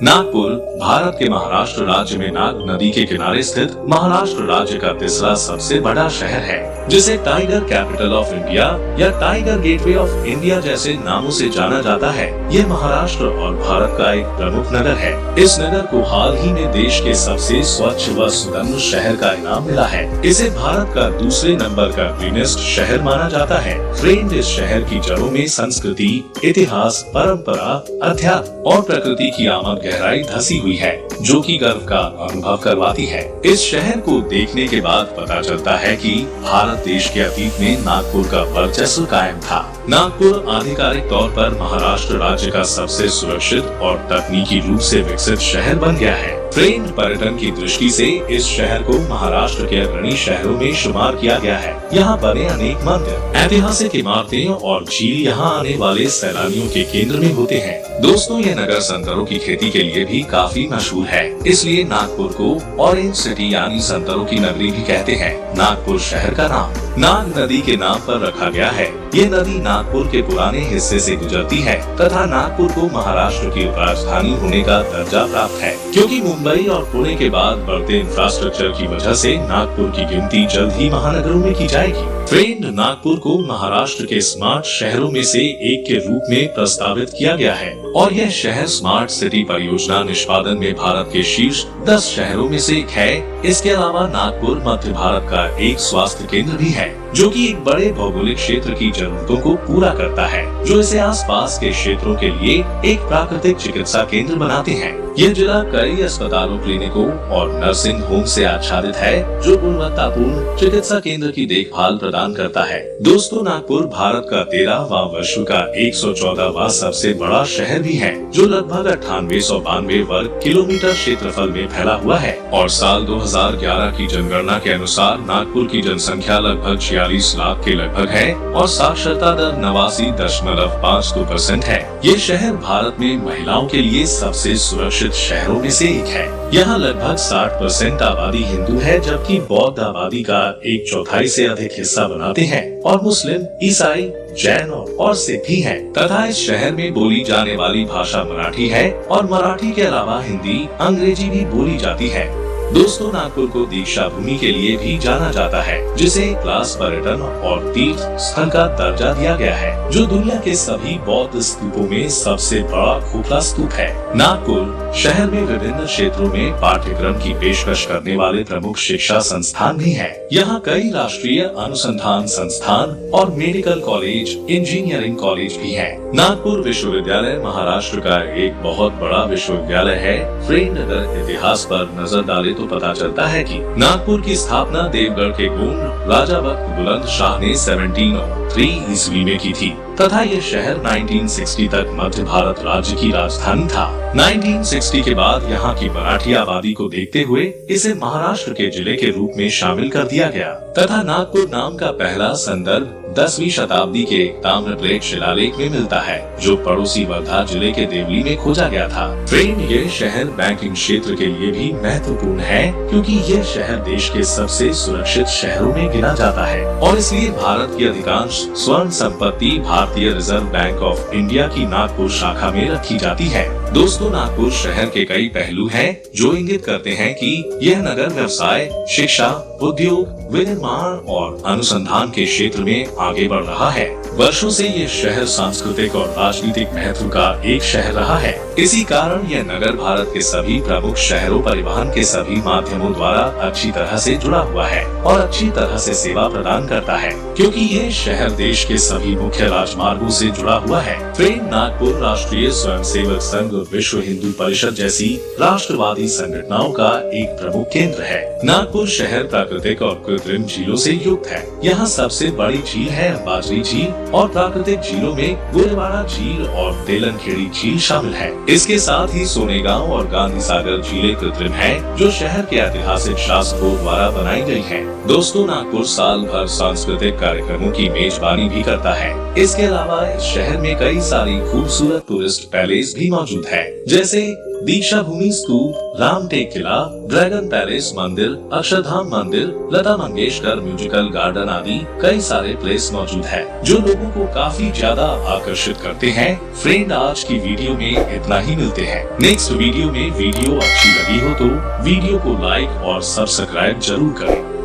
नागपुर भारत के महाराष्ट्र राज्य में नाग नदी के किनारे स्थित महाराष्ट्र राज्य का तीसरा सबसे बड़ा शहर है, जिसे टाइगर कैपिटल ऑफ इंडिया या टाइगर गेटवे ऑफ इंडिया जैसे नामों से जाना जाता है। ये महाराष्ट्र और भारत का एक प्रमुख नगर है। इस नगर को हाल ही में देश के सबसे स्वच्छ व सुगंध शहर का इनाम मिला है। इसे भारत का दूसरे नंबर का ग्रीनेस्ट शहर माना जाता है। फ्रेंड, इस शहर की जड़ों में संस्कृति, इतिहास, परंपरा, अध्यात्म और प्रकृति की आमद गहराई धसी हुई है, जो कि गर्व का अनुभव करवाती है। इस शहर को देखने के बाद पता चलता है कि भारत देश के अतीत में नागपुर का वर्चस्व कायम था। नागपुर आधिकारिक तौर पर महाराष्ट्र राज्य का सबसे सुरक्षित और तकनीकी रूप से विकसित शहर बन गया है। ट्रेन पर्यटन की दृष्टि से इस शहर को महाराष्ट्र के अग्रणी शहरों में शुमार किया गया है। यहाँ बने अनेक मंदिर, ऐतिहासिक इमारतें और झील यहाँ आने वाले सैलानियों के केंद्र में होते हैं। दोस्तों, ये नगर संतरों की खेती के लिए भी काफी मशहूर है, इसलिए नागपुर को ऑरेंज सिटी यानी संतरों की नगरी भी कहते हैं। नागपुर शहर का नाम नाग नदी के नाम पर रखा गया है। ये नदी नागपुर के पुराने हिस्से से गुजरती है तथा नागपुर को महाराष्ट्र की राजधानी होने का दर्जा प्राप्त है, क्योंकि मुंबई और पुणे के बाद बढ़ते इंफ्रास्ट्रक्चर की वजह से नागपुर की गिनती जल्द ही महानगरों में की जाएगी। ट्रेंड नागपुर को महाराष्ट्र के स्मार्ट शहरों में से एक के रूप में प्रस्तावित किया गया है और यह शहर स्मार्ट सिटी परियोजना निष्पादन में भारत के शीर्ष 10 शहरों में से एक है। इसके अलावा नागपुर मध्य भारत का एक स्वास्थ्य केंद्र भी है, जो कि एक बड़े भौगोलिक क्षेत्र की जरूरतों को पूरा करता है, जो इसे आसपास के क्षेत्रों के लिए एक प्राकृतिक चिकित्सा केंद्र बनाते हैं। यह जिला कई अस्पतालों, क्लिनिकों और नर्सिंग होम से आच्छादित है, जो गुणवत्तापूर्ण चिकित्सा केंद्र की देखभाल प्रदान करता है। दोस्तों, नागपुर भारत का 13वां, विश्व का 114वां सबसे बड़ा शहर भी है, जो लगभग 9892 वर्ग किलोमीटर क्षेत्रफल में फैला हुआ है और साल 2011 की जनगणना के अनुसार नागपुर की जनसंख्या लगभग 46 लाख के लगभग है और साक्षरता दर 89.52% है। ये शहर भारत में महिलाओं के लिए सबसे सुरक्षित शहरों में से एक है। यहाँ लगभग 60% आबादी हिंदू है, जबकि बौद्ध आबादी का 1/4 से अधिक हिस्सा बनाते हैं और मुस्लिम, ईसाई, जैन और सिख भी हैं। तथा इस शहर में बोली जाने वाली भाषा मराठी है और मराठी के अलावा हिंदी, अंग्रेजी भी बोली जाती है। दोस्तों, नागपुर को दीक्षा भूमि के लिए भी जाना जाता है, जिसे क्लास पर्यटन और तीर्थ स्थल का दर्जा दिया गया है, जो दुनिया के सभी बौद्ध स्तूपों में सबसे बड़ा खोखला स्तूप है। नागपुर शहर में विभिन्न क्षेत्रों में पाठ्यक्रम की पेशकश करने वाले प्रमुख शिक्षा संस्थान भी हैं। यहाँ कई राष्ट्रीय अनुसंधान संस्थान और मेडिकल कॉलेज, इंजीनियरिंग कॉलेज भी हैं। नागपुर विश्वविद्यालय महाराष्ट्र का एक बहुत बड़ा विश्वविद्यालय है। फ्रेंड, अगर इतिहास पर नजर डाले तो पता चलता है कि नागपुर की स्थापना देवगढ़ के गोंड राजा वक्त बुलंद शाह ने 1703 ईस्वी में की थी तथा ये शहर 1960 तक मध्य भारत राज्य की राजधानी था। 1960 के बाद यहाँ की मराठी आबादी को देखते हुए इसे महाराष्ट्र के जिले के रूप में शामिल कर दिया गया तथा नागपुर नाम का पहला संदर्भ 10वीं शताब्दी के ताम्रप्लेट शिलालेख में मिलता है, जो पड़ोसी वर्धा जिले के देवली में खोजा गया था। ट्रेन, ये शहर बैंकिंग क्षेत्र के लिए भी महत्वपूर्ण है, क्योंकि ये शहर देश के सबसे सुरक्षित शहरों में गिना जाता है और इसलिए भारत की अधिकांश स्वर्ण संपत्ति भारतीय रिजर्व बैंक ऑफ इंडिया की नागपुर शाखा में रखी जाती है। दोस्तों, नागपुर शहर के कई पहलू हैं जो इंगित करते हैं कि यह नगर व्यवसाय, शिक्षा, उद्योग, विनिर्माण और अनुसंधान के क्षेत्र में आगे बढ़ रहा है। वर्षों से ये शहर सांस्कृतिक और राजनीतिक महत्व का एक शहर रहा है। इसी कारण यह नगर भारत के सभी प्रमुख शहरों, परिवहन के सभी माध्यमों द्वारा अच्छी तरह से जुड़ा हुआ है और अच्छी तरह से सेवा प्रदान करता है, क्योंकि ये शहर देश के सभी मुख्य राजमार्गों से जुड़ा हुआ है। ट्रेन, नागपुर राष्ट्रीय स्वयंसेवक संघ, विश्व हिंदू परिषद जैसी राष्ट्रवादी संगठनों का एक प्रमुख केंद्र है। नागपुर शहर प्राकृतिक और कृत्रिम झीलों से युक्त है। यहाँ सबसे बड़ी झील है बाजरी झील और प्राकृतिक झीलों में गोरेवाड़ा झील और तेलनखेड़ी झील शामिल है। इसके साथ ही सोनेगांव और गांधी सागर झीलें कृत्रिम हैं, जो शहर के ऐतिहासिक शासकों द्वारा बनाई गई हैं। दोस्तों, नागपुर साल भर सांस्कृतिक कार्यक्रमों की मेजबानी भी करता है। इसके अलावा इस शहर में कई सारी खूबसूरत टूरिस्ट पैलेस भी मौजूद है, जैसे दीक्षा भूमि स्तूप, रामटेक किला, ड्रैगन पैलेस मंदिर, अक्षरधाम मंदिर, लता मंगेशकर म्यूजिकल गार्डन आदि कई सारे प्लेस मौजूद है जो लोगों को काफी ज्यादा आकर्षित करते हैं। फ्रेंड, आज की वीडियो में इतना ही, मिलते हैं नेक्स्ट वीडियो में। वीडियो अच्छी लगी हो तो वीडियो को लाइक और सब्सक्राइब जरूर करें।